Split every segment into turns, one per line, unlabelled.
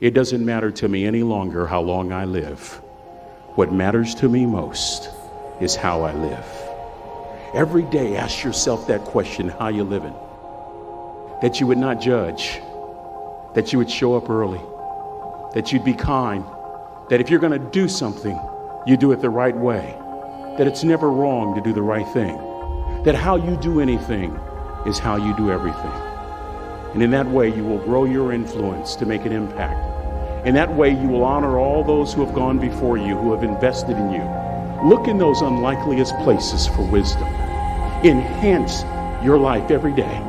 It doesn't matter to me any longer how long I live. What matters to me most is how I live. Every day, ask yourself that question, how you living? That you would not judge, that you would show up early, that you'd be kind, that if you're going to do something, you do it the right way, that it's never wrong to do the right thing, that how you do anything is how you do everything. And in that way, you will grow your influence to make an impact. In that way, you will honor all those who have gone before you, who have invested in you. Look in those unlikeliest places for wisdom. Enhance your life every day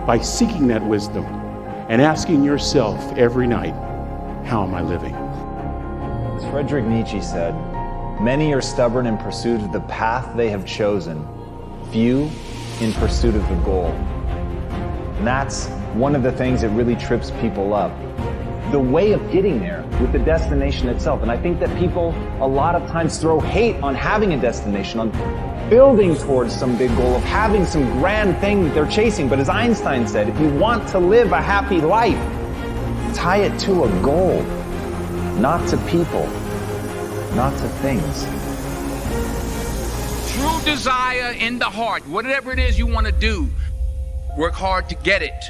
by seeking that wisdom and asking yourself every night, how am I living?
As Friedrich Nietzsche said, many are stubborn in pursuit of the path they have chosen, few in pursuit of the goal. And that's one of the things that really trips people up. The way of getting there with the destination itself. And I think that people a lot of times throw hate on having a destination, on building towards some big goal, of having some grand thing that they're chasing. But as Einstein said, if you want to live a happy life, tie it to a goal, not to people, not to things.
True desire in the heart, whatever it is you want to do, work hard to get it.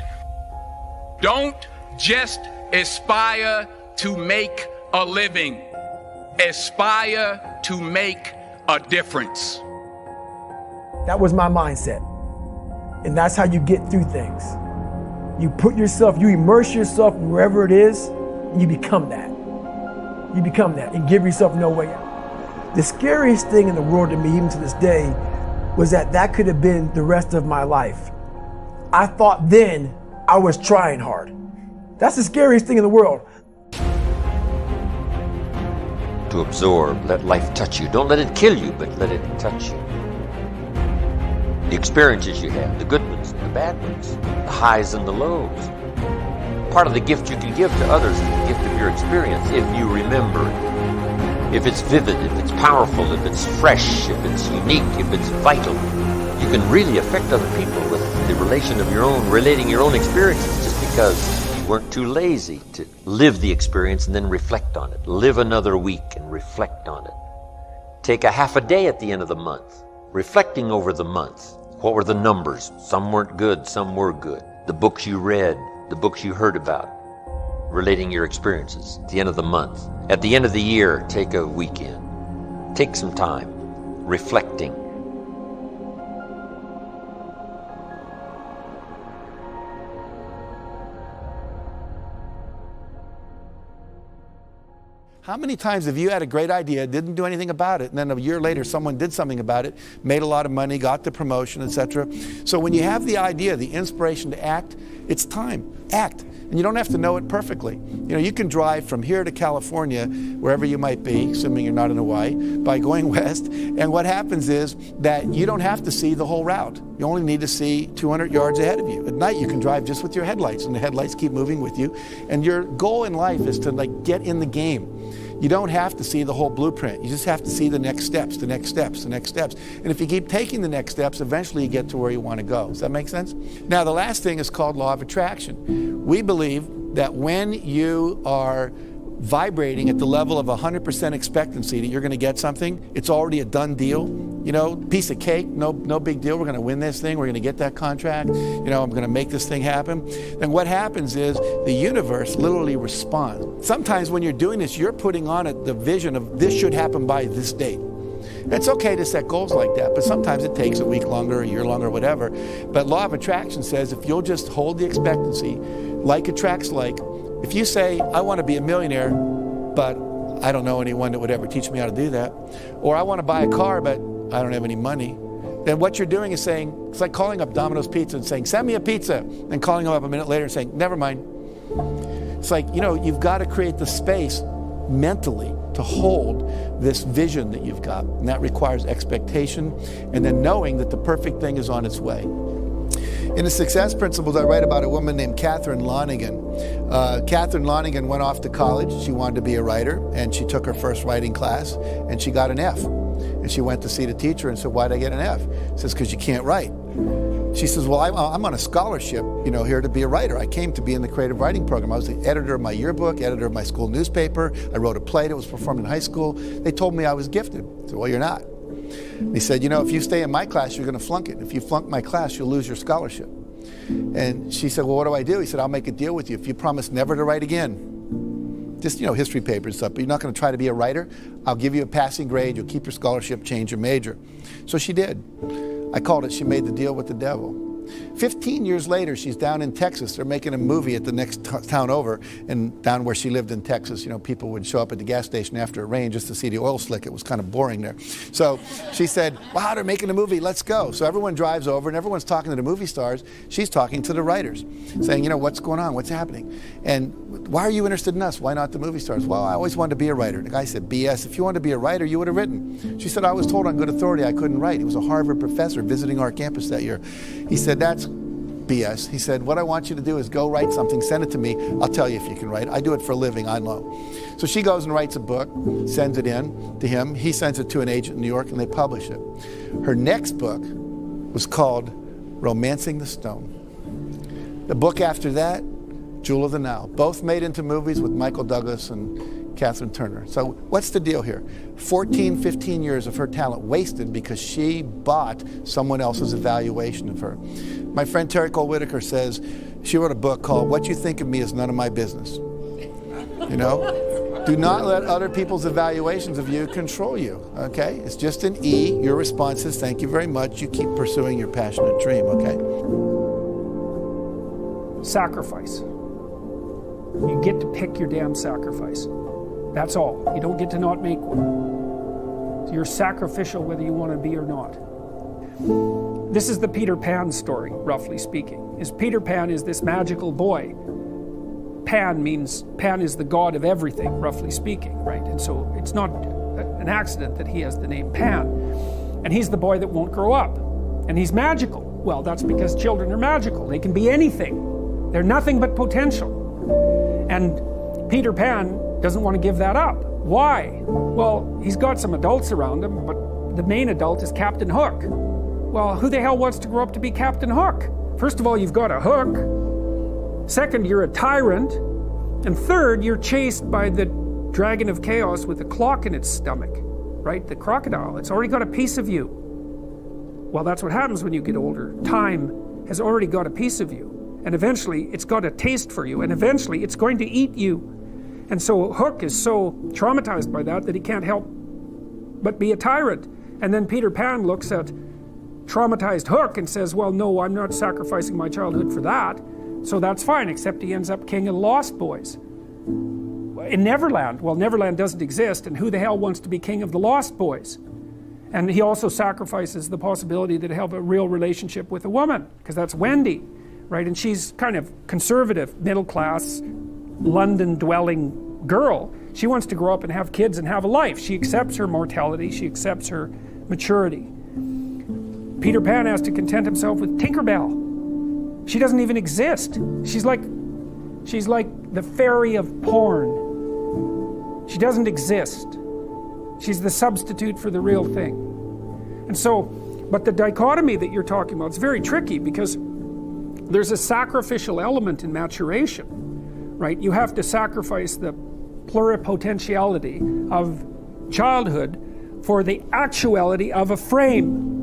Don't just aspire to make a living. Aspire to make a difference.
That was my mindset. And that's how you get through things. You put yourself, you immerse yourself wherever it is, and you become that. You become that and give yourself no way out. The scariest thing in the world to me, even to this day, was that could have been the rest of my life. I thought then I was trying hard. That's the scariest thing in the world.
To absorb, let life touch you. Don't let it kill you, but let it touch you. The experiences you have, the good ones and the bad ones, the highs and the lows. Part of the gift you can give to others is the gift of your experience, if you remember it. If it's vivid, if it's powerful, if it's fresh, if it's unique, if it's vital, you can really affect other people with the relating your own experiences, just because weren't too lazy to live the experience and then reflect on it. Live another week and reflect on it. Take a half a day at the end of the month, reflecting over the month. What were the numbers? Some weren't good, some were good. The books you read, the books you heard about, relating your experiences at the end of the month. At the end of the year, take a weekend. Take some time reflecting.
How many times have you had a great idea, didn't do anything about it, and then a year later someone did something about it, made a lot of money, got the promotion, etc.? So when you have the idea, the inspiration to act, it's time. Act. And you don't have to know it perfectly. You know, you can drive from here to California, wherever you might be, assuming you're not in Hawaii, by going west. And what happens is that you don't have to see the whole route. You only need to see 200 yards ahead of you. At night, you can drive just with your headlights, and the headlights keep moving with you. And your goal in life is to get in the game. You don't have to see the whole blueprint. You just have to see the next steps, the next steps, the next steps. And if you keep taking the next steps, eventually you get to where you want to go. Does that make sense? Now, the last thing is called law of attraction. We believe that when you are vibrating at the level of 100% expectancy that you're going to get something, it's already a done deal. You know, piece of cake, no big deal. We're going to win this thing. We're going to get that contract. You know, I'm going to make this thing happen. Then what happens is the universe literally responds. Sometimes when you're doing this, you're putting on it the vision of this should happen by this date. It's okay to set goals like that, but sometimes it takes a week longer, a year longer, whatever. But law of attraction says if you'll just hold the expectancy, like attracts like. If you say, I want to be a millionaire, but I don't know anyone that would ever teach me how to do that, or I want to buy a car, but I don't have any money, then what you're doing is saying, it's like calling up Domino's Pizza and saying, send me a pizza, and calling them up a minute later and saying, never mind. It's like, you know, you've got to create the space mentally to hold this vision that you've got, and that requires expectation and then knowing that the perfect thing is on its way. In the Success Principles, I write about a woman named Catherine Lonigan. Catherine Lonigan went off to college. She wanted to be a writer, and she took her first writing class, and she got an F. And she went to see the teacher and said, why'd I get an F? She says, because you can't write. She says, well, I'm on a scholarship, here to be a writer. I came to be in the creative writing program. I was the editor of my yearbook, editor of my school newspaper. I wrote a play that was performed in high school. They told me I was gifted. I said, well, you're not. He said, if you stay in my class, you're going to flunk it. If you flunk my class, you'll lose your scholarship. And she said, well, what do I do? He said, I'll make a deal with you. If you promise never to write again, just, history papers and stuff, but you're not going to try to be a writer, I'll give you a passing grade, you'll keep your scholarship, change your major. So she did. I called it, she made the deal with the devil. 15 years later, she's down in Texas. They're making a movie at the next town over, and down where she lived in Texas, people would show up at the gas station after it rained just to see the oil slick. It was kind of boring there. So she said, wow, they're making a movie, let's go. So everyone drives over, and everyone's talking to the movie stars. She's talking to the writers, saying, what's going on, what's happening? And why are you interested in us? Why not the movie stars? Well, I always wanted to be a writer. The guy said, BS, if you wanted to be a writer, you would have written. She said, I was told on good authority I couldn't write. He was a Harvard professor visiting our campus that year. He said, that's BS. He said, what I want you to do is go write something, send it to me, I'll tell you if you can write. I do it for a living, I know. So she goes and writes a book, sends it in to him, he sends it to an agent in New York, and they publish it. Her next book was called Romancing the Stone. The book after that, Jewel of the Nile, both made into movies with Michael Douglas and Catherine Turner. So what's the deal here? 14, 15 years of her talent wasted because she bought someone else's evaluation of her. My friend Terry Cole Whitaker says she wrote a book called What You Think of Me Is None of My Business. Do not let other people's evaluations of you control you, okay? It's just an E. Your response is thank you very much. You keep pursuing your passionate dream, okay?
Sacrifice. You get to pick your damn sacrifice. That's all. You don't get to not make one. You're sacrificial whether you want to be or not. This is the Peter Pan story, roughly speaking. Peter Pan is this magical boy. Pan is the god of everything, roughly speaking, right? And so it's not an accident that he has the name Pan. And he's the boy that won't grow up. And he's magical. Well, that's because children are magical. They can be anything. They're nothing but potential. And Peter Pan doesn't want to give that up. Why? Well, he's got some adults around him, but the main adult is Captain Hook. Well, who the hell wants to grow up to be Captain Hook? First of all, you've got a hook. Second, you're a tyrant. And third, you're chased by the dragon of chaos with a clock in its stomach, right? The crocodile. It's already got a piece of you. Well, that's what happens when you get older. Time has already got a piece of you. And eventually, it's got a taste for you. And eventually, it's going to eat you. And so Hook is so traumatized by that he can't help but be a tyrant. And then Peter Pan looks at traumatized Hook and says, well, no, I'm not sacrificing my childhood for that. So that's fine, except he ends up king of the Lost Boys. In Neverland, well, Neverland doesn't exist, and who the hell wants to be king of the Lost Boys? And he also sacrifices the possibility that he'll have a real relationship with a woman, because that's Wendy, right? And she's kind of conservative, middle-class, London-dwelling girl. She wants to grow up and have kids and have a life. She accepts her mortality. She accepts her maturity. Peter Pan has to content himself with Tinkerbell. She doesn't even exist. She's like the fairy of porn. She doesn't exist. She's the substitute for the real thing. And so, but the dichotomy that you're talking about is very tricky because there's a sacrificial element in maturation, right? You have to sacrifice the pluripotentiality of childhood for the actuality of a frame.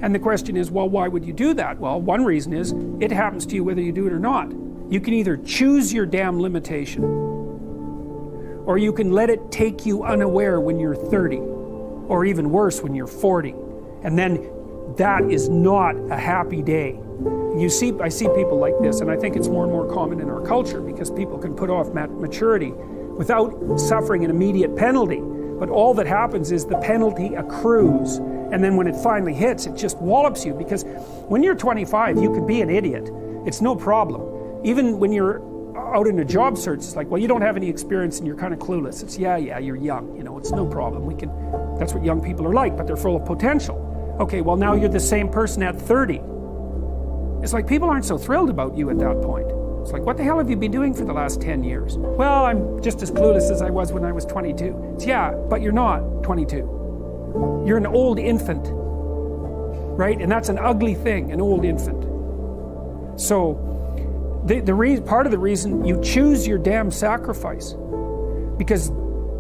And the question is, well, why would you do that? Well, one reason is it happens to you whether you do it or not. You can either choose your damn limitation, or you can let it take you unaware when you're 30, or even worse, when you're 40. And then that is not a happy day. I see people like this, and I think it's more and more common in our culture because people can put off maturity without suffering an immediate penalty. But all that happens is the penalty accrues. And then when it finally hits, it just wallops you. Because when you're 25, you could be an idiot. It's no problem. Even when you're out in a job search, it's like, well, you don't have any experience and you're kind of clueless. It's, yeah, you're young. It's no problem. That's what young people are like, but they're full of potential. Okay, well, now you're the same person at 30. It's like people aren't so thrilled about you at that point. It's like, what the hell have you been doing for the last 10 years? Well, I'm just as clueless as I was when I was 22. It's, yeah, but you're not 22. You're an old infant. right? And that's an ugly thing, an old infant. So part of the reason you choose your damn sacrifice, because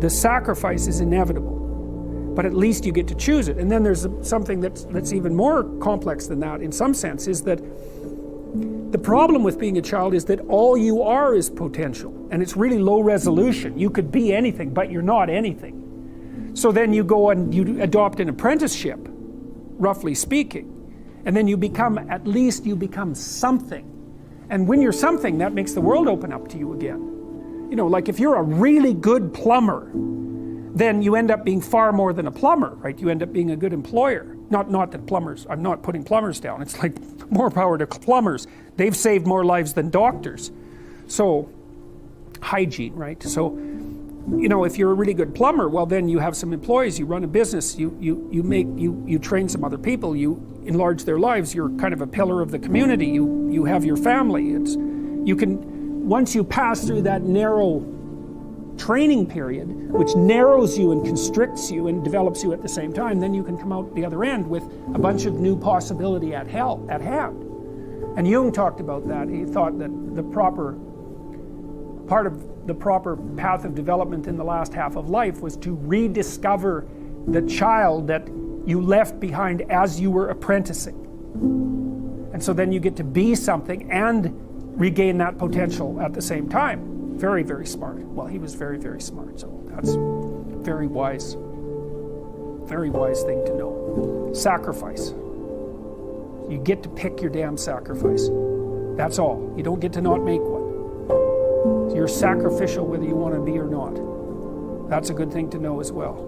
the sacrifice is inevitable, but at least you get to choose it. And then there's something that's even more complex than that in some sense, is that the problem with being a child is that all you are is potential, and it's really low resolution. You could be anything, but you're not anything. So then you go and you adopt an apprenticeship, roughly speaking, and then you become something. And when you're something, that makes the world open up to you again. You know, like if you're a really good plumber, then you end up being far more than a plumber, right? You end up being a good employer. Not that plumbers, I'm not putting plumbers down. It's like more power to plumbers. They've saved more lives than doctors. So, hygiene, right? So, you know, if you're a really good plumber, well then you have some employees, you run a business, you train some other people, you enlarge their lives, you're kind of a pillar of the community, you have your family. Once you pass through that narrow training period, which narrows you and constricts you and develops you at the same time, then you can come out the other end with a bunch of new possibility at hand. And Jung talked about that. He thought that part of the proper path of development in the last half of life was to rediscover the child that you left behind as you were apprenticing. And so then you get to be something and regain that potential at the same time. Very, very smart. Well, he was very, very smart, so that's very wise thing to know. Sacrifice. You get to pick your damn sacrifice. That's all. You don't get to not make one. You're sacrificial whether you want to be or not. That's a good thing to know as well.